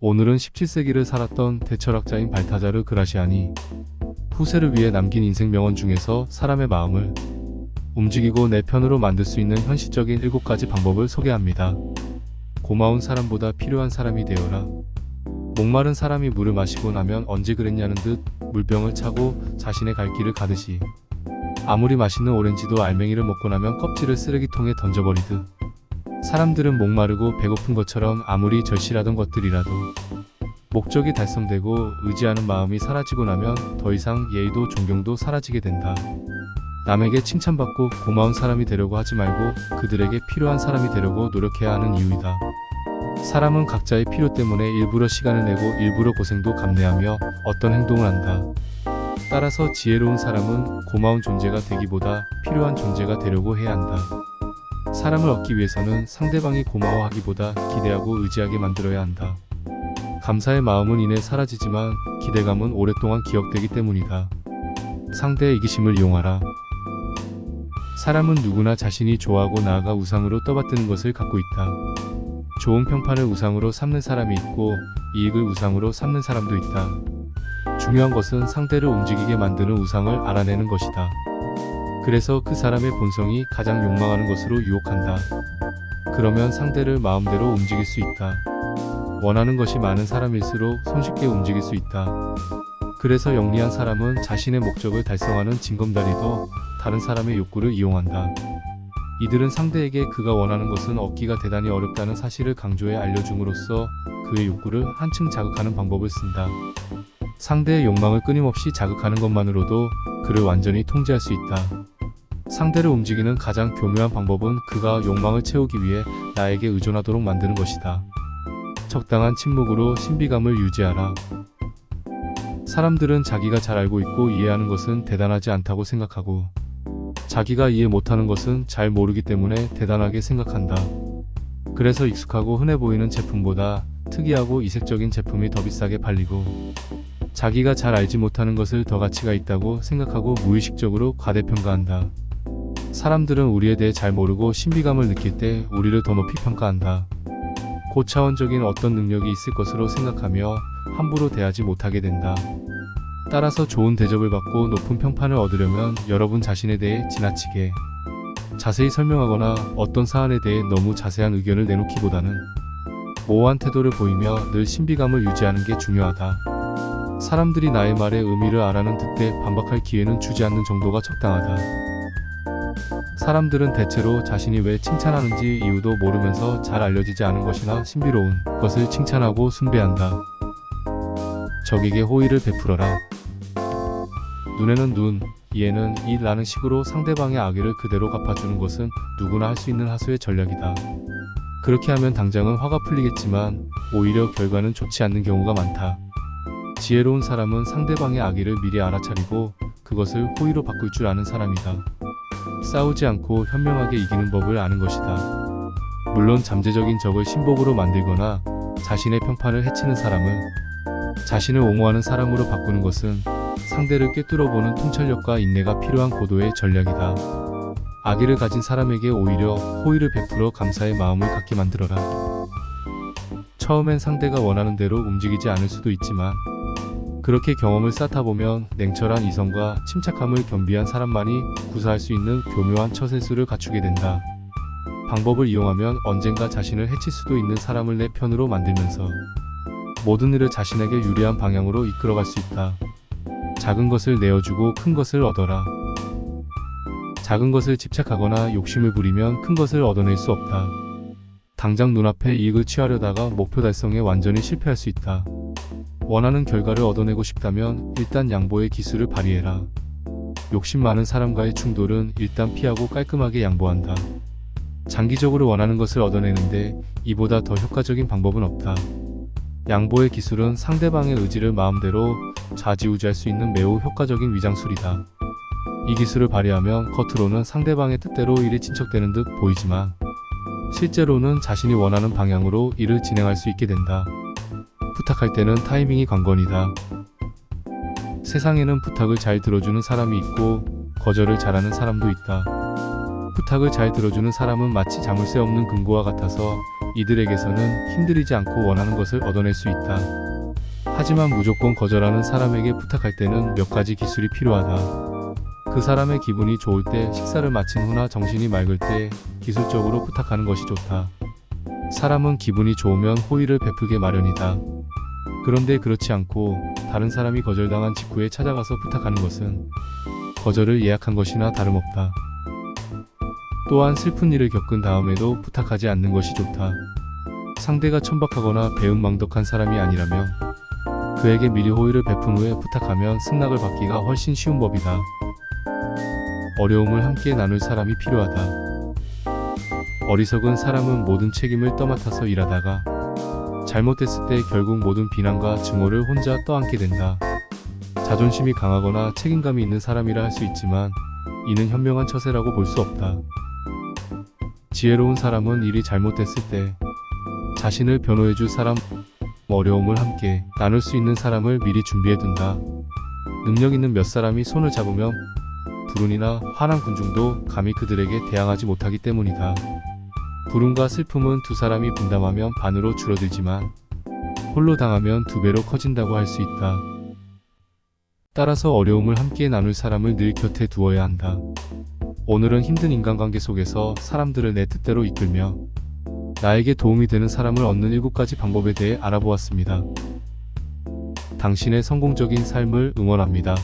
오늘은 17세기를 살았던 대철학자인 발타자르 그라시아니 후세를 위해 남긴 인생 명언 중에서 사람의 마음을 움직이고 내 편으로 만들 수 있는 현실적인 7가지 방법을 소개합니다. 고마운 사람보다 필요한 사람이 되어라. 목마른 사람이 물을 마시고 나면 언제 그랬냐는 듯 물병을 차고 자신의 갈 길을 가듯이 아무리 맛있는 오렌지도 알맹이를 먹고 나면 껍질을 쓰레기통에 던져버리듯 사람들은 목마르고 배고픈 것처럼 아무리 절실하던 것들이라도 목적이 달성되고 의지하는 마음이 사라지고 나면 더 이상 예의도 존경도 사라지게 된다. 남에게 칭찬받고 고마운 사람이 되려고 하지 말고 그들에게 필요한 사람이 되려고 노력해야 하는 이유이다. 사람은 각자의 필요 때문에 일부러 시간을 내고 일부러 고생도 감내하며 어떤 행동을 한다. 따라서 지혜로운 사람은 고마운 존재가 되기보다 필요한 존재가 되려고 해야 한다. 사람을 얻기 위해서는 상대방이 고마워하기보다 기대하고 의지하게 만들어야 한다. 감사의 마음은 이내 사라지지만 기대감은 오랫동안 기억되기 때문이다. 상대의 이기심을 이용하라. 사람은 누구나 자신이 좋아하고 나아가 우상으로 떠받드는 것을 갖고 있다. 좋은 평판을 우상으로 삼는 사람이 있고 이익을 우상으로 삼는 사람도 있다. 중요한 것은 상대를 움직이게 만드는 우상을 알아내는 것이다. 그래서 그 사람의 본성이 가장 욕망하는 것으로 유혹한다. 그러면 상대를 마음대로 움직일 수 있다. 원하는 것이 많은 사람일수록 손쉽게 움직일 수 있다. 그래서 영리한 사람은 자신의 목적을 달성하는 징검다리도 다른 사람의 욕구를 이용한다. 이들은 상대에게 그가 원하는 것은 얻기가 대단히 어렵다는 사실을 강조해 알려줌으로써 그의 욕구를 한층 자극하는 방법을 쓴다. 상대의 욕망을 끊임없이 자극하는 것만으로도 그를 완전히 통제할 수 있다. 상대를 움직이는 가장 교묘한 방법은 그가 욕망을 채우기 위해 나에게 의존하도록 만드는 것이다. 적당한 침묵으로 신비감을 유지하라. 사람들은 자기가 잘 알고 있고 이해하는 것은 대단하지 않다고 생각하고 자기가 이해 못하는 것은 잘 모르기 때문에 대단하게 생각한다. 그래서 익숙하고 흔해 보이는 제품보다 특이하고 이색적인 제품이 더 비싸게 팔리고 자기가 잘 알지 못하는 것을 더 가치가 있다고 생각하고 무의식적으로 과대평가한다. 사람들은 우리에 대해 잘 모르고 신비감을 느낄 때 우리를 더 높이 평가한다. 고차원적인 어떤 능력이 있을 것으로 생각하며 함부로 대하지 못하게 된다. 따라서 좋은 대접을 받고 높은 평판을 얻으려면 여러분 자신에 대해 지나치게 자세히 설명하거나 어떤 사안에 대해 너무 자세한 의견을 내놓기보다는 모호한 태도를 보이며 늘 신비감을 유지하는 게 중요하다. 사람들이 나의 말에 의미를 알아는 듯 반박할 기회는 주지 않는 정도가 적당하다. 사람들은 대체로 자신이 왜 칭찬하는지 이유도 모르면서 잘 알려지지 않은 것이나 신비로운 것을 칭찬하고 숭배한다. 적에게 호의를 베풀어라. 눈에는 눈, 이에는 이라는 식으로 상대방의 악의를 그대로 갚아주는 것은 누구나 할 수 있는 하수의 전략이다. 그렇게 하면 당장은 화가 풀리겠지만 오히려 결과는 좋지 않는 경우가 많다. 지혜로운 사람은 상대방의 악의를 미리 알아차리고 그것을 호의로 바꿀 줄 아는 사람이다. 싸우지 않고 현명하게 이기는 법을 아는 것이다. 물론 잠재적인 적을 신복으로 만들거나 자신의 평판을 해치는 사람을 자신을 옹호하는 사람으로 바꾸는 것은 상대를 꿰뚫어보는 통찰력과 인내가 필요한 고도의 전략이다. 악의를 가진 사람에게 오히려 호의를 베풀어 감사의 마음을 갖게 만들어라. 처음엔 상대가 원하는 대로 움직이지 않을 수도 있지만 그렇게 경험을 쌓다 보면 냉철한 이성과 침착함을 겸비한 사람만이 구사할 수 있는 교묘한 처세술을 갖추게 된다. 방법을 이용하면 언젠가 자신을 해칠 수도 있는 사람을 내 편으로 만들면서 모든 일을 자신에게 유리한 방향으로 이끌어갈 수 있다. 작은 것을 내어주고 큰 것을 얻어라. 작은 것을 집착하거나 욕심을 부리면 큰 것을 얻어낼 수 없다. 당장 눈앞에 이익을 취하려다가 목표 달성에 완전히 실패할 수 있다. 원하는 결과를 얻어내고 싶다면 일단 양보의 기술을 발휘해라. 욕심 많은 사람과의 충돌은 일단 피하고 깔끔하게 양보한다. 장기적으로 원하는 것을 얻어내는데 이보다 더 효과적인 방법은 없다. 양보의 기술은 상대방의 의지를 마음대로 좌지우지할 수 있는 매우 효과적인 위장술이다. 이 기술을 발휘하면 겉으로는 상대방의 뜻대로 일이 진척되는 듯 보이지만 실제로는 자신이 원하는 방향으로 일을 진행할 수 있게 된다. 부탁할 때는 타이밍이 관건이다. 세상에는 부탁을 잘 들어주는 사람이 있고 거절을 잘하는 사람도 있다. 부탁을 잘 들어주는 사람은 마치 자물쇠 없는 금고와 같아서 이들에게서는 힘들이지 않고 원하는 것을 얻어낼 수 있다. 하지만 무조건 거절하는 사람에게 부탁할 때는 몇 가지 기술이 필요하다. 그 사람의 기분이 좋을 때, 식사를 마친 후나 정신이 맑을 때 기술적으로 부탁하는 것이 좋다. 사람은 기분이 좋으면 호의를 베풀게 마련이다. 그런데 그렇지 않고 다른 사람이 거절당한 직후에 찾아가서 부탁하는 것은 거절을 예약한 것이나 다름없다. 또한 슬픈 일을 겪은 다음에도 부탁하지 않는 것이 좋다. 상대가 천박하거나 배은망덕한 사람이 아니라면 그에게 미리 호의를 베푼 후에 부탁하면 승낙을 받기가 훨씬 쉬운 법이다. 어려움을 함께 나눌 사람이 필요하다. 어리석은 사람은 모든 책임을 떠맡아서 일하다가 잘못됐을 때 결국 모든 비난과 증오를 혼자 떠안게 된다. 자존심이 강하거나 책임감이 있는 사람이라 할 수 있지만 이는 현명한 처세라고 볼 수 없다. 지혜로운 사람은 일이 잘못됐을 때 자신을 변호해줄 사람, 어려움을 함께 나눌 수 있는 사람을 미리 준비해둔다. 능력 있는 몇 사람이 손을 잡으면 불운이나 화난 군중도 감히 그들에게 대항하지 못하기 때문이다. 불운과 슬픔은 두 사람이 분담하면 반으로 줄어들지만 홀로 당하면 두 배로 커진다고 할 수 있다. 따라서 어려움을 함께 나눌 사람을 늘 곁에 두어야 한다. 오늘은 힘든 인간관계 속에서 사람들을 내 뜻대로 이끌며 나에게 도움이 되는 사람을 얻는 7가지 방법에 대해 알아보았습니다. 당신의 성공적인 삶을 응원합니다.